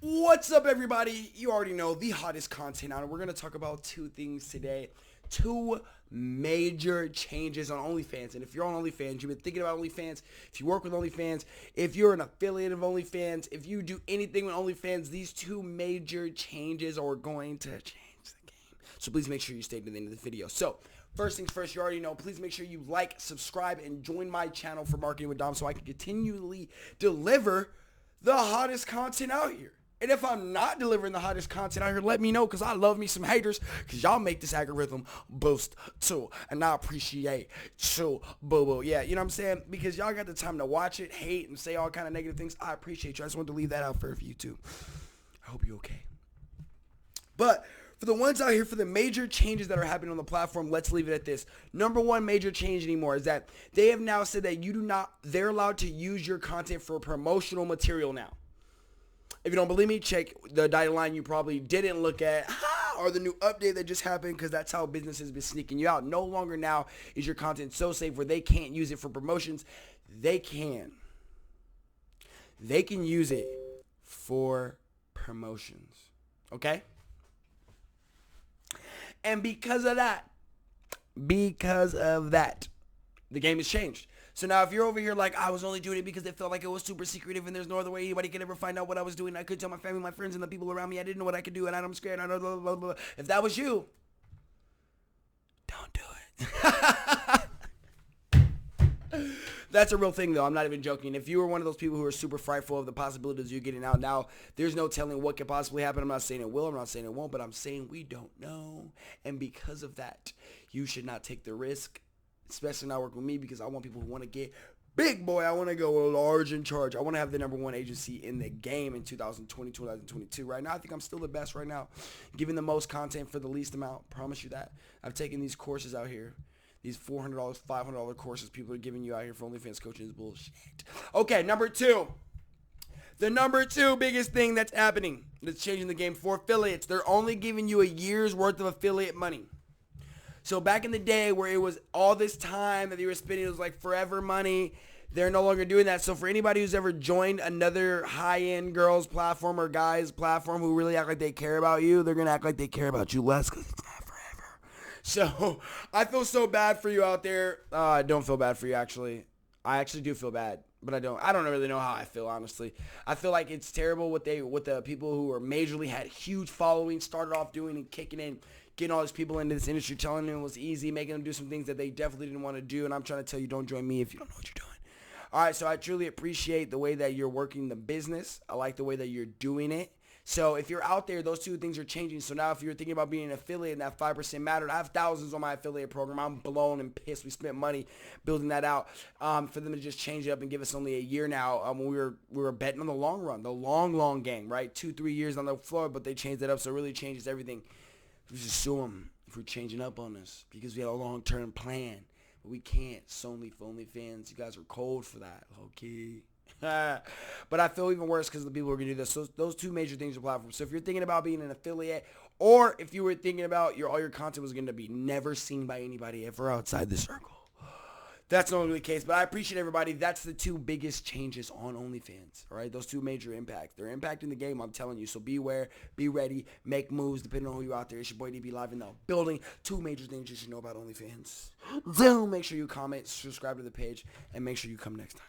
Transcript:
What's up, everybody? You already know the hottest content out, and we're going to talk about two things today. Two major changes on OnlyFans. And if you're on OnlyFans, you've been thinking about OnlyFans, if you work with OnlyFans, if you're an affiliate of OnlyFans, if you do anything with OnlyFans, these two major changes are going to change the game. So please make sure you stay to the end of the video. So first things first, you already know, please make sure you like, subscribe, and join my channel for Marketing with Dom so I can continually deliver the hottest content out here. And if I'm not delivering the hottest content out here, let me know, because I love me some haters, because y'all make this algorithm boost too. And I appreciate too, boo-boo. Yeah, you know what I'm saying? Because y'all got the time to watch it, hate, and say all kind of negative things. I appreciate you. I just wanted to leave that out for you too. I hope you're okay. But for the ones out here, for the major changes that are happening on the platform, let's leave it at this. Number one major change anymore is that they have now said that they're allowed to use your content for promotional material now. If you don't believe me, check the guideline you probably didn't look at, or the new update that just happened, because that's how business has been sneaking you out. No longer now is your content so safe where they can't use it for promotions. They can. They can use it for promotions. Okay? And because of that, the game has changed. So now if you're over here like, I was only doing it because it felt like it was super secretive and there's no other way anybody could ever find out what I was doing. I couldn't tell my family, my friends, and the people around me. I didn't know what I could do, and I'm scared. I know, blah, blah, blah. If that was you, don't do it. That's a real thing, though. I'm not even joking. If you were one of those people who are super frightful of the possibilities you're getting out now, there's no telling what could possibly happen. I'm not saying it will. I'm not saying it won't, but I'm saying we don't know. And because of that, you should not take the risk, especially not working with me, because I want people who want to get big, boy. I want to go large in charge. I want to have the number one agency in the game in 2020, 2022. Right now, I think I'm still the best right now, giving the most content for the least amount. Promise you that. I've taken these courses out here. These $400, $500 courses people are giving you out here for OnlyFans coaching is bullshit. Okay, number two. The number two biggest thing that's happening that's changing the game for affiliates. They're only giving you a year's worth of affiliate money. So back in the day where it was all this time that you were spending, it was like forever money. They're no longer doing that. So for anybody who's ever joined another high-end girls platform or guys platform who really act like they care about you, they're going to act like they care about you less because it's not forever. So I feel so bad for you out there. I don't feel bad for you, actually. I actually do feel bad, but I don't really know how I feel, honestly. I feel like it's terrible what the people who are majorly had huge followings started off doing and kicking in, getting all these people into this industry, telling them it was easy, making them do some things that they definitely didn't want to do. And I'm trying to tell you, don't join me if you don't know what you're doing. All right, so I truly appreciate the way that you're working the business. I like the way that you're doing it. So if you're out there, those two things are changing. So now if you're thinking about being an affiliate and that 5% mattered, I have thousands on my affiliate program. I'm blown and pissed. We spent money building that out for them to just change it up and give us only a year now. We were betting on the long run, the long game, right? 2-3 years on the floor, but they changed it up, so it really changes everything. We just sue them if we're changing up on us because we had a long-term plan. But we can't. It's only for OnlyFans. You guys are cold for that. Okay. But I feel even worse because the people who are going to do this. So those two major things are platforms. So if you're thinking about being an affiliate, or if you were thinking about all your content was going to be never seen by anybody ever outside the circle, that's not really the case. But I appreciate everybody. That's the two biggest changes on OnlyFans. All right, those two major impacts. They're impacting the game, I'm telling you. So beware, be ready, make moves depending on who you're out there. It's your boy DB live in the building. Two major things you should know about OnlyFans. So make sure you comment, subscribe to the page, and make sure you come next time.